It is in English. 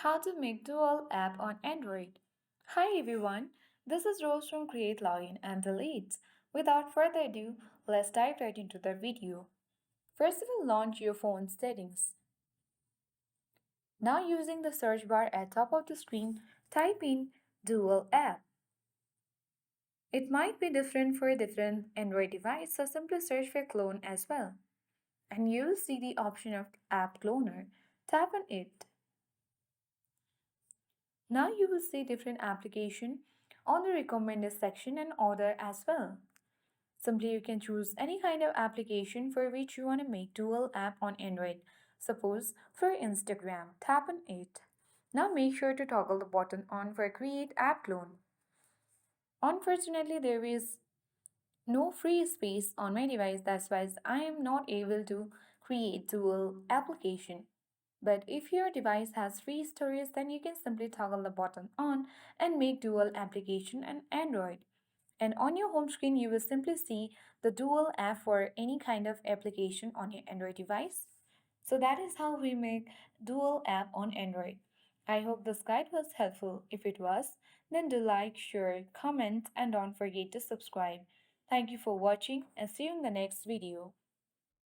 How to make Dual app on Android. Hi everyone, this is Rose from Create Login and Delete. Without further ado, let's dive right into the video. First, we will launch your phone settings. Now, using the search bar at top of the screen, type in Dual app. It might be different for a different Android device, so simply search for clone as well. And you will see the option of app cloner. Tap on it. Now you will see different application on the recommended section and order as well. Simply you can choose any kind of application for which you want to make dual app on Android. Suppose for Instagram, tap on it. Now make sure to toggle the button on for create app clone. Unfortunately, there is no free space on my device, that's why I am not able to create dual application. But if your device has free storage, then you can simply toggle the button on and make dual application on Android. And on your home screen, you will simply see the dual app for any kind of application on your Android device. So that is how we make dual app on Android. I hope this guide was helpful. If it was, then do like, share, comment, and don't forget to subscribe. Thank you for watching and see you in the next video.